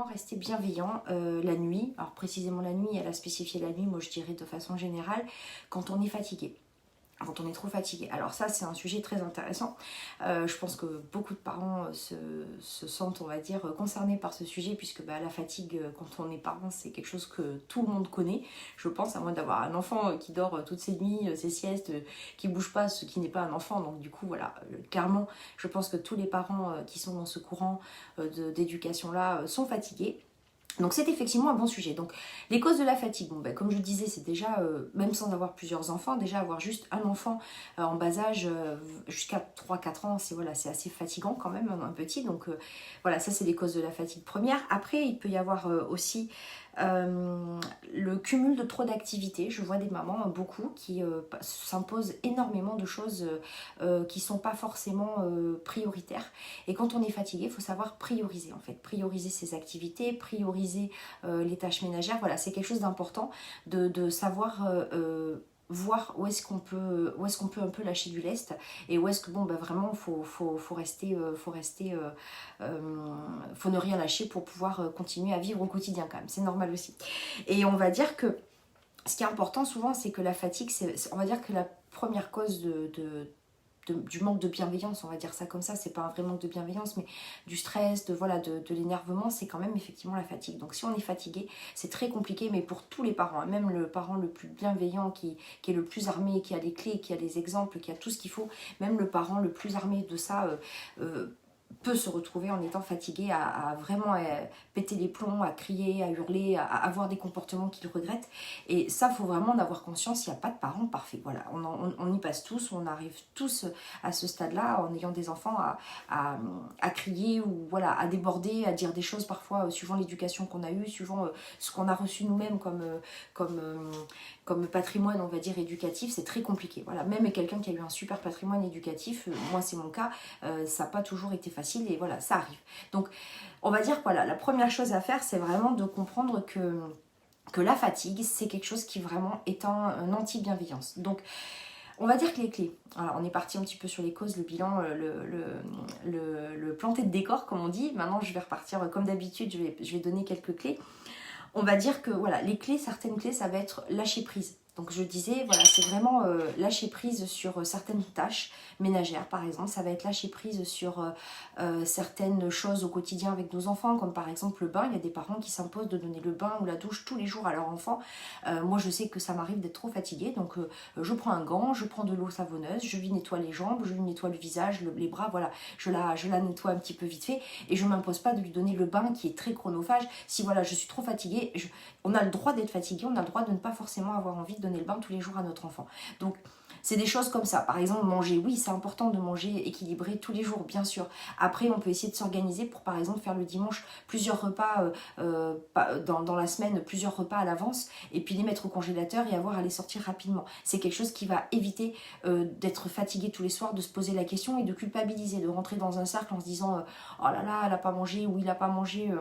comment rester bienveillant la nuit. Alors précisément la nuit, elle a spécifié la nuit, moi je dirais de façon générale, quand on est fatigué. Quand on est trop fatigué. Alors ça, c'est un sujet très intéressant. Je pense que beaucoup de parents se sentent, on va dire, concernés par ce sujet, puisque la fatigue, quand on est parent, c'est quelque chose que tout le monde connaît. Je pense, à moins d'avoir un enfant qui dort toutes ses nuits, ses siestes, qui bouge pas, ce qui n'est pas un enfant. Donc du coup, voilà, clairement, je pense que tous les parents qui sont dans ce courant d'éducation-là sont fatigués. Donc c'est effectivement un bon sujet. Donc les causes de la fatigue, bon, comme je disais, c'est déjà, même sans avoir plusieurs enfants, déjà avoir juste un enfant en bas âge jusqu'à 3-4 ans, c'est voilà, c'est assez fatigant quand même, un petit. Donc voilà, ça c'est les causes de la fatigue première. Après, il peut y avoir aussi le cumul de trop d'activités. Je vois des mamans, beaucoup, qui s'imposent énormément de choses qui ne sont pas forcément prioritaires. Et quand on est fatigué, il faut savoir prioriser en fait. Prioriser ses activités, prioriser les tâches ménagères. Voilà, c'est quelque chose d'important de savoir voir où est-ce qu'on peut un peu lâcher du lest et où est-ce que vraiment faut rester faut ne rien lâcher pour pouvoir continuer à vivre au quotidien quand même, c'est normal aussi. Et on va dire que ce qui est important souvent, c'est que la fatigue, on va dire que la première cause du manque de bienveillance, on va dire ça comme ça, c'est pas un vrai manque de bienveillance, mais du stress, de l'énervement, c'est quand même effectivement la fatigue. Donc si on est fatigué, c'est très compliqué, mais pour tous les parents, même le parent le plus bienveillant, qui est le plus armé, qui a les clés, qui a les exemples, qui a tout ce qu'il faut, même le parent le plus armé de ça, peut se retrouver en étant fatigué, à vraiment péter les plombs, à crier, à hurler, à avoir des comportements qu'il regrette. Et ça, il faut vraiment en avoir conscience, il n'y a pas de parents parfaits. Voilà, on y passe tous, on arrive tous à ce stade-là, en ayant des enfants, à crier ou voilà, à déborder, à dire des choses parfois, suivant l'éducation qu'on a eue, suivant ce qu'on a reçu nous-mêmes comme patrimoine, on va dire, éducatif, c'est très compliqué. Voilà, même quelqu'un qui a eu un super patrimoine éducatif, moi c'est mon cas, ça n'a pas toujours été facile et voilà, ça arrive. Donc on va dire que voilà, la première chose à faire, c'est vraiment de comprendre que la fatigue, c'est quelque chose qui vraiment est un anti-bienveillance. Donc on va dire que les clés, alors on est parti un petit peu sur les causes, le bilan, le planter de décor comme on dit. Maintenant je vais repartir comme d'habitude, je vais donner quelques clés. On va dire que voilà, les clés, certaines clés, ça va être lâcher prise. Donc je disais, voilà, c'est vraiment lâcher prise sur certaines tâches ménagères, par exemple. Ça va être lâcher prise sur certaines choses au quotidien avec nos enfants, comme par exemple le bain. Il y a des parents qui s'imposent de donner le bain ou la douche tous les jours à leur enfant. Moi, je sais que ça m'arrive d'être trop fatiguée, donc je prends un gant, je prends de l'eau savonneuse, je lui nettoie les jambes, je lui nettoie le visage, les bras, voilà. Je la nettoie un petit peu vite fait et je ne m'impose pas de lui donner le bain qui est très chronophage. Si voilà, je suis trop fatiguée, on a le droit d'être fatigué, on a le droit de ne pas forcément avoir envie de donner le bain tous les jours à notre enfant. Donc c'est des choses comme ça. Par exemple, manger, oui, c'est important de manger équilibré tous les jours, bien sûr. Après, on peut essayer de s'organiser pour, par exemple, faire le dimanche plusieurs repas dans la semaine, plusieurs repas à l'avance, et puis les mettre au congélateur et avoir à les sortir rapidement. C'est quelque chose qui va éviter d'être fatigué tous les soirs, de se poser la question et de culpabiliser, de rentrer dans un cercle en se disant oh là là, elle n'a pas mangé ou il n'a pas mangé.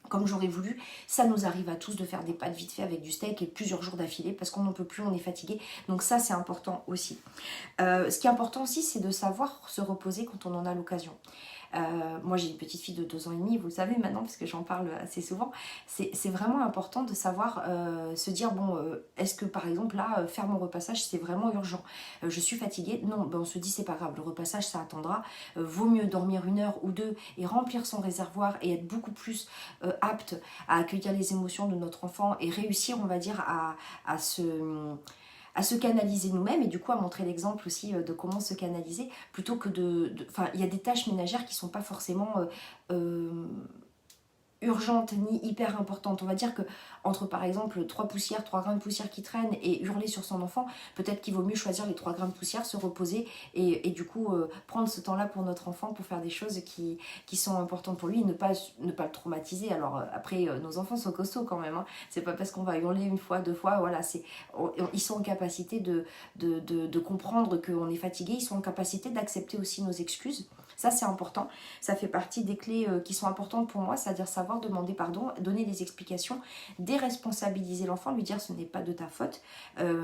Comme j'aurais voulu, ça nous arrive à tous de faire des pâtes vite fait avec du steak et plusieurs jours d'affilée parce qu'on n'en peut plus, on est fatigué. Donc ça, c'est important aussi. Ce qui est important aussi, c'est de savoir se reposer quand on en a l'occasion. Moi j'ai une petite fille de 2 ans et demi, vous le savez maintenant parce que j'en parle assez souvent. C'est vraiment important de savoir se dire bon, est-ce que par exemple là, faire mon repassage c'est vraiment urgent, je suis fatiguée, non, on se dit c'est pas grave, le repassage ça attendra, vaut mieux dormir 1 heure ou 2 et remplir son réservoir et être beaucoup plus apte à accueillir les émotions de notre enfant et réussir, on va dire, à se canaliser nous-mêmes et du coup à montrer l'exemple aussi de comment se canaliser plutôt que enfin, il y a des tâches ménagères qui sont pas forcément urgente ni hyper importante. On va dire que entre par exemple 3 grains de poussière qui traînent et hurler sur son enfant, peut-être qu'il vaut mieux choisir les 3 grains de poussière, se reposer et du coup prendre ce temps-là pour notre enfant pour faire des choses qui sont importantes pour lui et ne pas le traumatiser. Alors après, nos enfants sont costauds quand même, hein. C'est pas parce qu'on va hurler 1 fois, 2 fois, voilà, ils sont en capacité de comprendre qu'on est fatigué, ils sont en capacité d'accepter aussi nos excuses. Ça c'est important, ça fait partie des clés qui sont importantes pour moi, c'est-à-dire savoir savoir demander pardon, donner des explications, déresponsabiliser l'enfant, lui dire ce n'est pas de ta faute,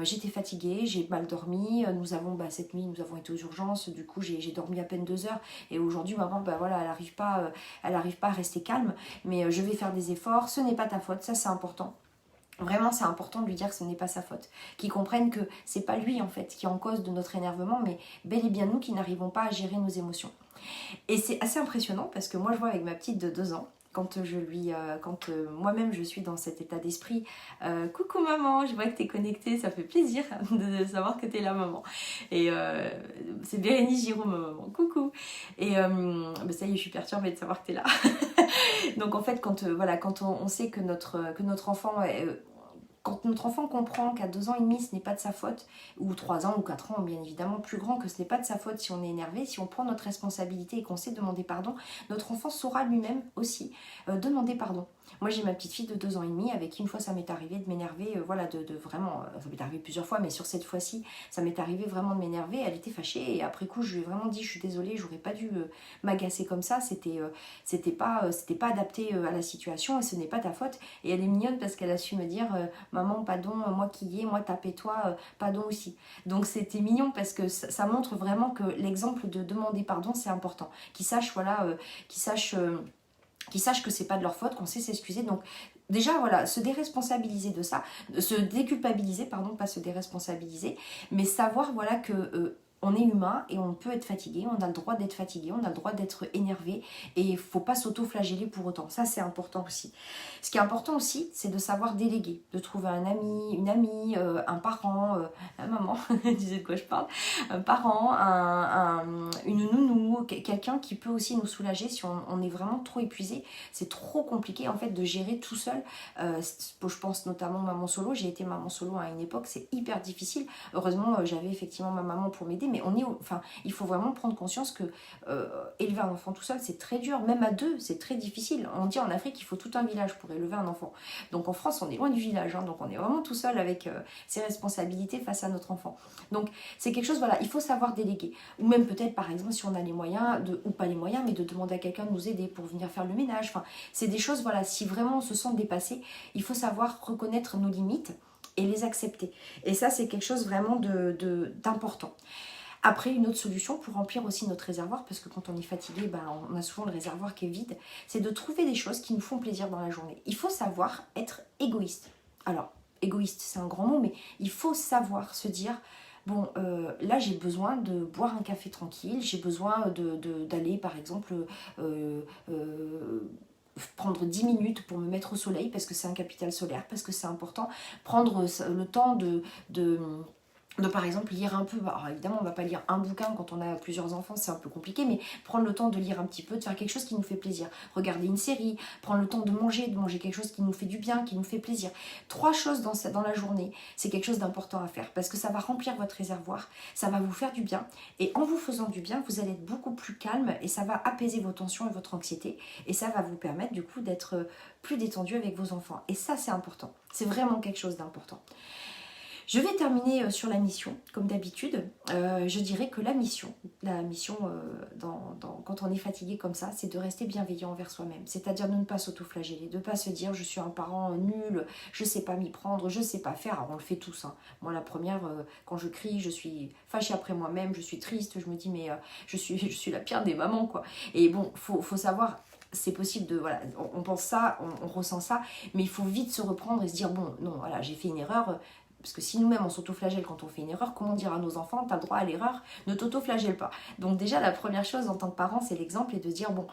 j'étais fatiguée, j'ai mal dormi, nous avons, cette nuit, nous avons été aux urgences, du coup j'ai dormi à peine 2 heures, et aujourd'hui maman, voilà, elle n'arrive pas à rester calme, mais je vais faire des efforts, ce n'est pas ta faute, ça c'est important. Vraiment, c'est important de lui dire que ce n'est pas sa faute. Qu'il comprenne que c'est pas lui, en fait, qui est en cause de notre énervement, mais bel et bien nous qui n'arrivons pas à gérer nos émotions. Et c'est assez impressionnant parce que moi, je vois avec ma petite de 2 ans, quand moi-même je suis dans cet état d'esprit, coucou maman, je vois que t'es connectée, ça fait plaisir de savoir que t'es là maman. Et c'est Bérénice Giraud, ma maman, coucou. Et ça y est, je suis perturbée de savoir que t'es là. Donc en fait, quand on sait que notre enfant quand notre enfant comprend qu'à 2 ans et demi, ce n'est pas de sa faute, ou 3 ans ou 4 ans, bien évidemment plus grand, que ce n'est pas de sa faute si on est énervé, si on prend notre responsabilité et qu'on sait demander pardon, notre enfant saura lui-même aussi demander pardon. Moi, j'ai ma petite fille de 2 ans et demi avec qui une fois ça m'est arrivé de m'énerver, de vraiment, ça m'est arrivé plusieurs fois, mais sur cette fois-ci, ça m'est arrivé vraiment de m'énerver. Elle était fâchée et après coup, je lui ai vraiment dit, je suis désolée, j'aurais pas dû m'agacer comme ça, c'était pas adapté à la situation et ce n'est pas ta faute. Et elle est mignonne parce qu'elle a su me dire, maman, pardon, moi qui y ai, moi tapez-toi, pardon aussi. Donc c'était mignon parce que ça montre vraiment que l'exemple de demander pardon, c'est important. Qu'ils sachent, qu'ils sachent que c'est pas de leur faute, qu'on sait s'excuser. Donc déjà voilà, se déresponsabiliser de ça, se déculpabiliser, pardon, pas se déresponsabiliser, mais savoir voilà que on est humain et on peut être fatigué, on a le droit d'être fatigué, on a le droit d'être énervé et il ne faut pas s'auto-flageller pour autant. Ça, c'est important aussi. Ce qui est important aussi, c'est de savoir déléguer, de trouver un ami, une amie, un parent, la maman, tu sais de quoi je parle, un parent, une nounou, quelqu'un qui peut aussi nous soulager si on est vraiment trop épuisé. C'est trop compliqué en fait de gérer tout seul. Je pense notamment maman solo. J'ai été maman solo à une époque, c'est hyper difficile. Heureusement, j'avais effectivement ma maman pour m'aider, mais il faut vraiment prendre conscience que élever un enfant tout seul, c'est très dur. Même à 2, c'est très difficile. On dit en Afrique, il faut tout un village pour élever un enfant. Donc en France, on est loin du village, hein, donc on est vraiment tout seul avec ses responsabilités face à notre enfant. Donc c'est quelque chose, voilà, il faut savoir déléguer. Ou même peut-être, par exemple, si on a les moyens, ou pas les moyens, mais de demander à quelqu'un de nous aider pour venir faire le ménage. Enfin, c'est des choses, voilà, si vraiment on se sent dépassé, il faut savoir reconnaître nos limites et les accepter. Et ça, c'est quelque chose vraiment d'important. Après, une autre solution pour remplir aussi notre réservoir, parce que quand on est fatigué, on a souvent le réservoir qui est vide, c'est de trouver des choses qui nous font plaisir dans la journée. Il faut savoir être égoïste. Alors, égoïste, c'est un grand mot, mais il faut savoir se dire, bon, là j'ai besoin de boire un café tranquille, j'ai besoin d'aller par exemple prendre 10 minutes pour me mettre au soleil parce que c'est un capital solaire, parce que c'est important, prendre le temps de par exemple lire un peu, alors évidemment on ne va pas lire un bouquin quand on a plusieurs enfants, c'est un peu compliqué, mais prendre le temps de lire un petit peu, de faire quelque chose qui nous fait plaisir, regarder une série, prendre le temps de manger quelque chose qui nous fait du bien, qui nous fait plaisir. 3 choses dans la journée, c'est quelque chose d'important à faire parce que ça va remplir votre réservoir, ça va vous faire du bien et en vous faisant du bien, vous allez être beaucoup plus calme et ça va apaiser vos tensions et votre anxiété et ça va vous permettre du coup d'être plus détendu avec vos enfants et ça c'est important, c'est vraiment quelque chose d'important. Je vais terminer sur la mission, comme d'habitude. Je dirais que la mission quand on est fatigué comme ça, c'est de rester bienveillant envers soi-même. C'est-à-dire de ne pas s'auto-flageller, de ne pas se dire je suis un parent nul, je ne sais pas m'y prendre, je ne sais pas faire. Alors on le fait tous. Hein. Moi la première, quand je crie, je suis fâchée après moi-même, je suis triste, je me dis mais je suis la pire des mamans quoi. Et bon, faut savoir... C'est possible de, voilà, on pense ça, on ressent ça, mais il faut vite se reprendre et se dire, bon, non, voilà, j'ai fait une erreur, parce que si nous-mêmes on s'auto-flagelle quand on fait une erreur, comment dire à nos enfants, t'as le droit à l'erreur, ne t'auto-flagelle pas. Donc déjà, la première chose en tant que parent, c'est l'exemple et de dire, bon,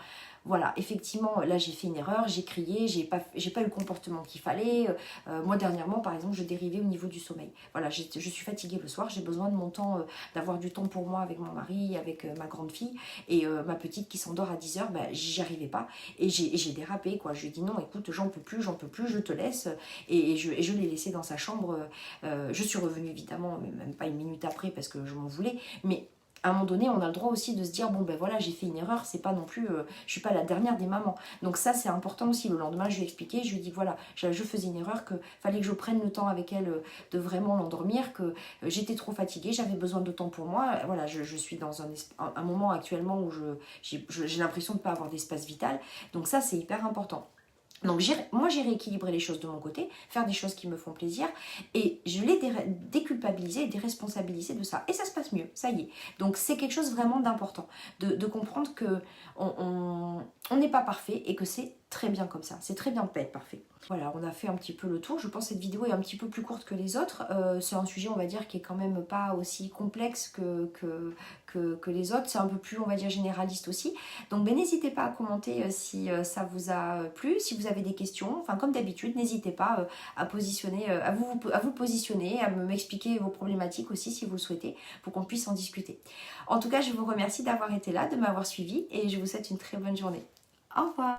voilà, effectivement, là j'ai fait une erreur, j'ai crié, j'ai pas eu le comportement qu'il fallait. Moi dernièrement, par exemple, je dérivais au niveau du sommeil. Voilà, je suis fatiguée le soir, j'ai besoin de mon temps, d'avoir du temps pour moi avec mon mari, avec ma grande fille et ma petite qui s'endort à 10h, j'y arrivais pas et j'ai dérapé quoi. Je lui ai dit non, écoute, j'en peux plus, je te laisse et je l'ai laissé dans sa chambre. Je suis revenue évidemment, mais même pas une minute après parce que je m'en voulais, mais à un moment donné, on a le droit aussi de se dire bon ben voilà, j'ai fait une erreur, c'est pas non plus, je suis pas la dernière des mamans. Donc ça c'est important aussi. Le lendemain, je lui ai expliqué, je lui ai dit voilà, je faisais une erreur, que fallait que je prenne le temps avec elle de vraiment l'endormir, que j'étais trop fatiguée, j'avais besoin de temps pour moi. Voilà, je suis dans un moment actuellement où j'ai l'impression de ne pas avoir d'espace vital. Donc ça c'est hyper important. Donc moi j'ai rééquilibré les choses de mon côté, faire des choses qui me font plaisir et je l'ai déculpabilisé et déresponsabilisé de ça. Et ça se passe mieux, ça y est. Donc c'est quelque chose vraiment d'important, de comprendre que on n'est pas parfait et que c'est très bien comme ça. C'est très bien de pas être parfait. Voilà, on a fait un petit peu le tour. Je pense que cette vidéo est un petit peu plus courte que les autres. C'est un sujet, on va dire, qui est quand même pas aussi complexe que les autres. C'est un peu plus, on va dire, généraliste aussi. Donc ben, n'hésitez pas à commenter si ça vous a plu, si vous avez des questions. Enfin, comme d'habitude, n'hésitez pas à vous positionner, à m'expliquer vos problématiques aussi si vous le souhaitez, pour qu'on puisse en discuter. En tout cas, je vous remercie d'avoir été là, de m'avoir suivi et je vous souhaite une très bonne journée. Au revoir!